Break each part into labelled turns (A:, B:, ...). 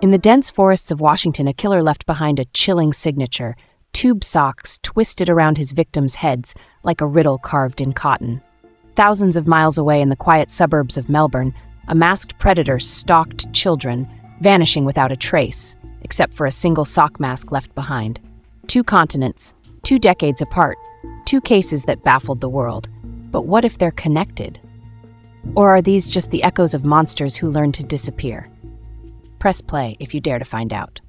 A: In the dense forests of Washington, a killer left behind a chilling signature: tube socks twisted around his victims' heads like a riddle carved in cotton. Thousands of miles away in the quiet suburbs of Melbourne, a masked predator stalked children, vanishing without a trace, except for a single sock mask left behind. 2 continents, 2 decades apart, 2 cases that baffled the world. But what if they're connected? Or are these just the echoes of monsters who learned to disappear? Press play if you dare to find out.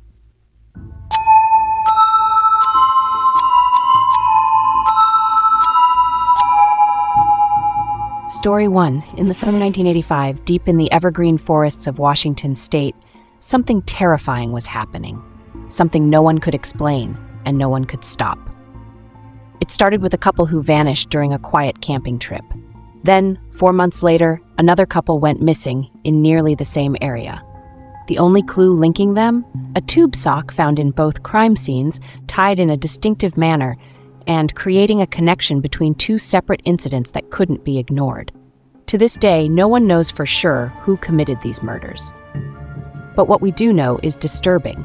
A: Story 1. In the summer 1985, deep in the evergreen forests of Washington state, something terrifying was happening. Something no one could explain and no one could stop. It started with a couple who vanished during a quiet camping trip. Then, 4 months later, another couple went missing in nearly the same area. The only clue linking them? A tube sock found in both crime scenes, tied in a distinctive manner, and creating a connection between 2 separate incidents that couldn't be ignored. To this day, no one knows for sure who committed these murders. But what we do know is disturbing.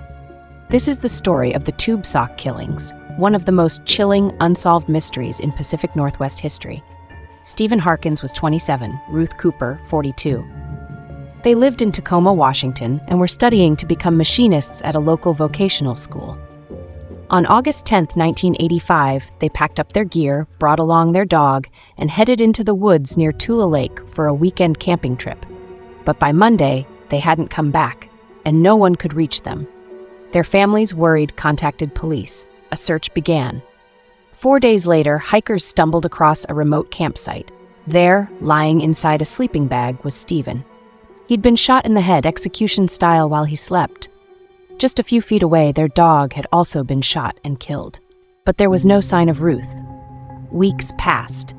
A: This is the story of the tube sock killings, one of the most chilling, unsolved mysteries in Pacific Northwest history. Stephen Harkins was 27, Ruth Cooper, 42. They lived in Tacoma, Washington, and were studying to become machinists at a local vocational school. On August 10, 1985, they packed up their gear, brought along their dog, and headed into the woods near Tula Lake for a weekend camping trip. But by Monday, they hadn't come back, and no one could reach them. Their families, worried, contacted police. A search began. 4 days later, hikers stumbled across a remote campsite. There, lying inside a sleeping bag, was Stephen. He'd been shot in the head, execution style, while he slept. Just a few feet away, their dog had also been shot and killed. But there was no sign of Ruth. Weeks passed.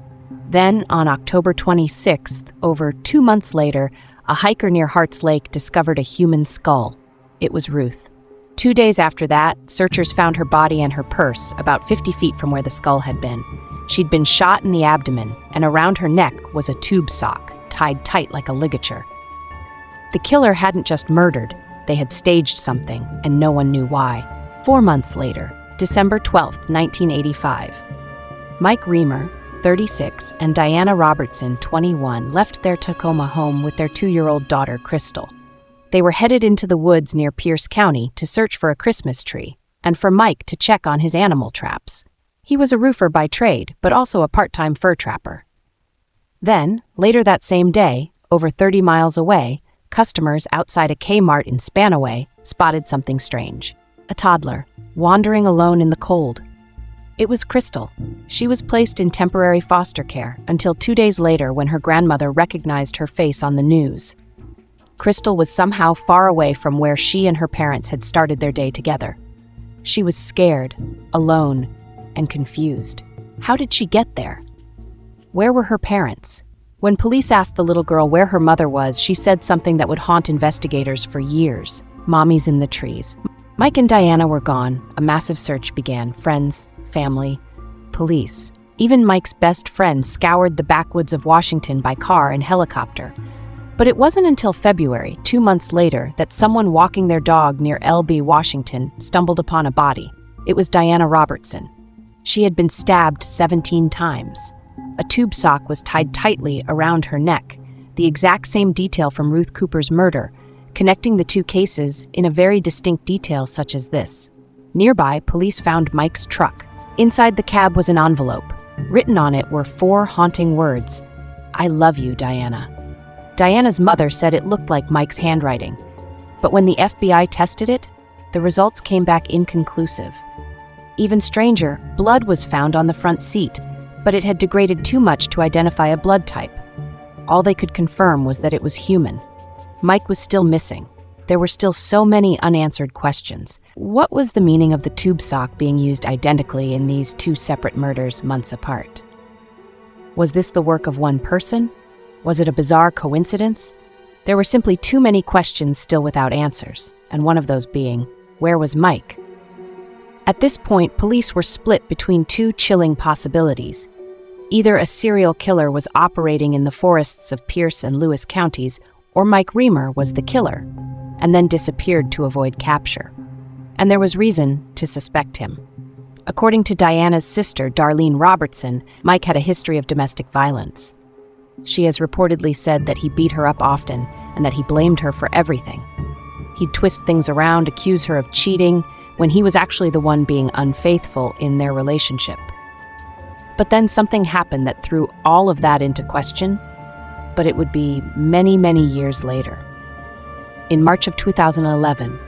A: Then, on October 26th, over 2 months later, a hiker near Hearts Lake discovered a human skull. It was Ruth. 2 days after that, searchers found her body and her purse about 50 feet from where the skull had been. She'd been shot in the abdomen, and around her neck was a tube sock, tied tight like a ligature. The killer hadn't just murdered, they had staged something, and no one knew why. 4 months later, December 12, 1985, Mike Reamer, 36, and Diana Robertson, 21, left their Tacoma home with their 2-year-old daughter, Crystal. They were headed into the woods near Pierce County to search for a Christmas tree, and for Mike to check on his animal traps. He was a roofer by trade, but also a part-time fur trapper. Then, later that same day, over 30 miles away, customers outside a Kmart in Spanaway spotted something strange. A toddler, wandering alone in the cold. It was Crystal. She was placed in temporary foster care until 2 days later when her grandmother recognized her face on the news. Crystal was somehow far away from where she and her parents had started their day together. She was scared, alone, and confused. How did she get there? Where were her parents? When police asked the little girl where her mother was, she said something that would haunt investigators for years. Mommy's in the trees. Mike and Diana were gone. A massive search began. Friends, family, police. Even Mike's best friend scoured the backwoods of Washington by car and helicopter. But it wasn't until February, 2 months later, that someone walking their dog near LB, Washington, stumbled upon a body. It was Diana Robertson. She had been stabbed 17 times. A tube sock was tied tightly around her neck, the exact same detail from Ruth Cooper's murder, connecting the 2 cases in a very distinct detail such as this. Nearby, police found Mike's truck. Inside the cab was an envelope. Written on it were 4 haunting words: "I love you, Diana." Diana's mother said it looked like Mike's handwriting. But when the FBI tested it, the results came back inconclusive. Even stranger, blood was found on the front seat, but it had degraded too much to identify a blood type. All they could confirm was that it was human. Mike was still missing. There were still so many unanswered questions. What was the meaning of the tube sock being used identically in these 2 separate murders months apart? Was this the work of one person? Was it a bizarre coincidence? There were simply too many questions still without answers, and one of those being, where was Mike? At this point, police were split between 2 chilling possibilities. Either a serial killer was operating in the forests of Pierce and Lewis counties, or Mike Reamer was the killer. and then disappeared to avoid capture. And there was reason to suspect him. According to Diana's sister, Darlene Robertson, Mike had a history of domestic violence. She has reportedly said that he beat her up often and that he blamed her for everything. He'd twist things around, accuse her of cheating, when he was actually the one being unfaithful in their relationship. But then something happened that threw all of that into question, but it would be many, many years later. In March of 2011,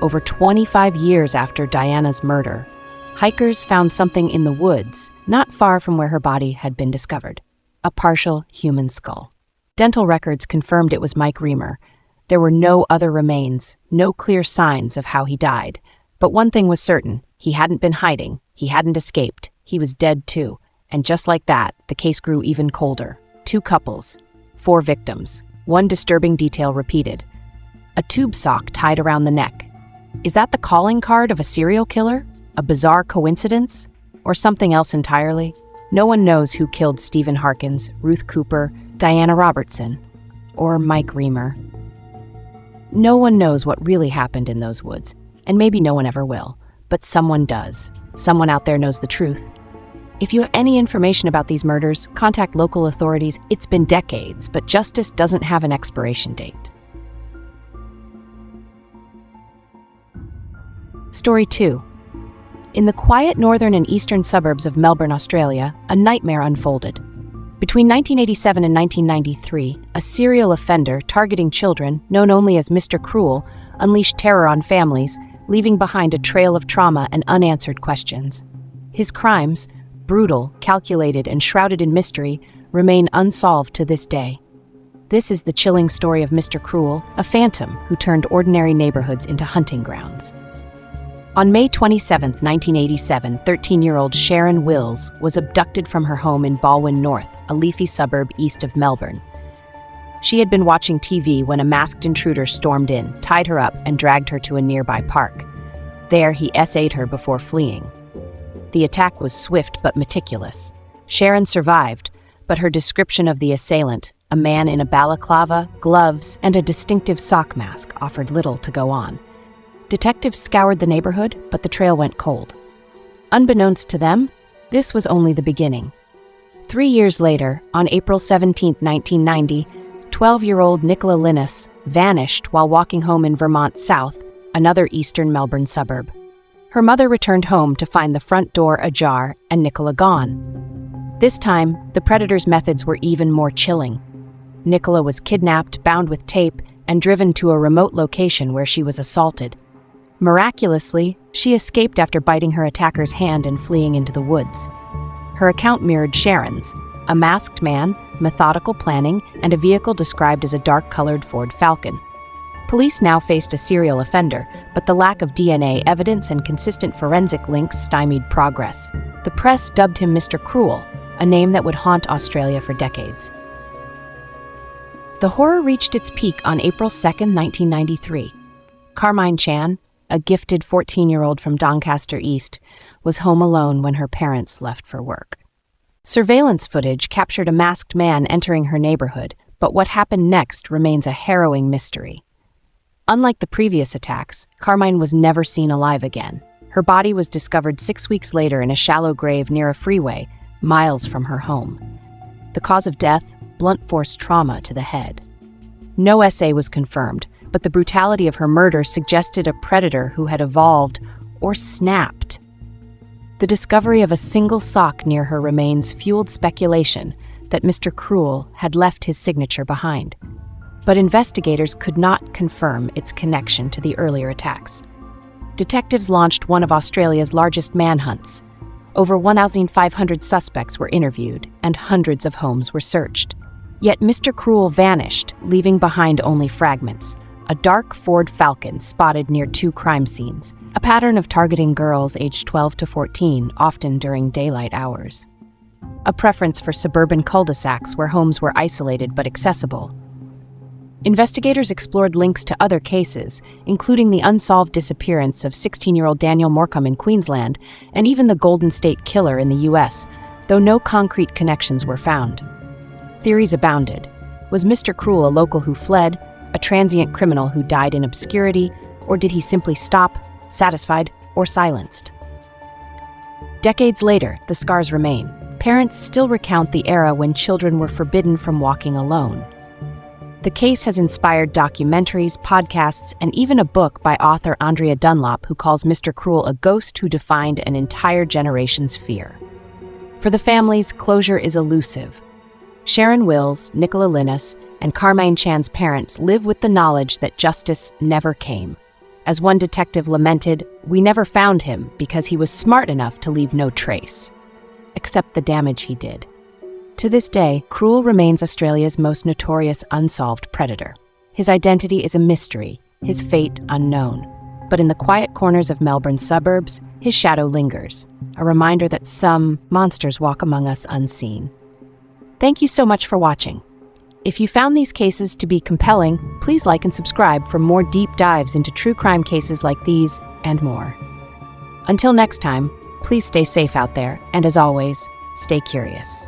A: over 25 years after Diana's murder, hikers found something in the woods not far from where her body had been discovered, a partial human skull. Dental records confirmed it was Mike Reamer. There were no other remains, no clear signs of how he died. But one thing was certain, he hadn't been hiding, he hadn't escaped, he was dead too. And just like that, the case grew even colder. 2 couples, 4 victims. One disturbing detail repeated. A tube sock tied around the neck. Is that the calling card of a serial killer? A bizarre coincidence? Or something else entirely? No one knows who killed Stephen Harkins, Ruth Cooper, Diana Robertson, or Mike Reamer. No one knows what really happened in those woods, and maybe no one ever will, but someone does. Someone out there knows the truth. If you have any information about these murders, contact local authorities. It's been decades, but justice doesn't have an expiration date. Story 2. In the quiet northern and eastern suburbs of Melbourne, Australia, a nightmare unfolded. Between 1987 and 1993, a serial offender targeting children, known only as Mr. Cruel, unleashed terror on families, leaving behind a trail of trauma and unanswered questions. His crimes, brutal, calculated, and shrouded in mystery, remain unsolved to this day. This is the chilling story of Mr. Cruel, a phantom who turned ordinary neighborhoods into hunting grounds. On May 27, 1987, 13-year-old Sharon Wills was abducted from her home in Balwyn North, a leafy suburb east of Melbourne. She had been watching TV when a masked intruder stormed in, tied her up, and dragged her to a nearby park. There, he essayed her before fleeing. The attack was swift but meticulous. Sharon survived, but her description of the assailant, a man in a balaclava, gloves, and a distinctive sock mask, offered little to go on. Detectives scoured the neighborhood, but the trail went cold. Unbeknownst to them, this was only the beginning. 3 years later, on April 17, 1990, 12-year-old Nicola Linus vanished while walking home in Vermont South, another eastern Melbourne suburb. Her mother returned home to find the front door ajar and Nicola gone. This time, the predator's methods were even more chilling. Nicola was kidnapped, bound with tape, and driven to a remote location where she was assaulted. Miraculously, she escaped after biting her attacker's hand and fleeing into the woods. Her account mirrored Sharon's, a masked man, methodical planning, and a vehicle described as a dark-colored Ford Falcon. Police now faced a serial offender, but the lack of DNA evidence and consistent forensic links stymied progress. The press dubbed him Mr. Cruel, a name that would haunt Australia for decades. The horror reached its peak on April 2, 1993. Carmine Chan, a gifted 14-year-old from Doncaster East, was home alone when her parents left for work. Surveillance footage captured a masked man entering her neighborhood, but what happened next remains a harrowing mystery. Unlike the previous attacks, Carmine was never seen alive again. Her body was discovered 6 weeks later in a shallow grave near a freeway, miles from her home. The cause of death? Blunt force trauma to the head. No SA was confirmed, but the brutality of her murder suggested a predator who had evolved or snapped. The discovery of a single sock near her remains fueled speculation that Mr. Cruel had left his signature behind. But investigators could not confirm its connection to the earlier attacks. Detectives launched one of Australia's largest manhunts. Over 1,500 suspects were interviewed, and hundreds of homes were searched. Yet Mr. Cruel vanished, leaving behind only fragments. A dark Ford Falcon spotted near 2 crime scenes, a pattern of targeting girls aged 12 to 14, often during daylight hours. A preference for suburban cul-de-sacs where homes were isolated but accessible. Investigators explored links to other cases, including the unsolved disappearance of 16-year-old Daniel Morecambe in Queensland and even the Golden State Killer in the US, though no concrete connections were found. Theories abounded. Was Mr. Cruel a local who fled, A transient criminal who died in obscurity, or did he simply stop, satisfied, or silenced? Decades later, the scars remain. Parents still recount the era when children were forbidden from walking alone. The case has inspired documentaries, podcasts, and even a book by author Andrea Dunlop, who calls Mr. Cruel a ghost who defined an entire generation's fear. For the families, closure is elusive. Sharon Wills, Nicola Linus, and Carmine Chan's parents live with the knowledge that justice never came. As one detective lamented, "We never found him because he was smart enough to leave no trace, except the damage he did." To this day, Cruel remains Australia's most notorious unsolved predator. His identity is a mystery, his fate unknown. But in the quiet corners of Melbourne's suburbs, his shadow lingers, a reminder that some monsters walk among us unseen. Thank you so much for watching. If you found these cases to be compelling, please like and subscribe for more deep dives into true crime cases like these and more. Until next time, please stay safe out there, and as always, stay curious.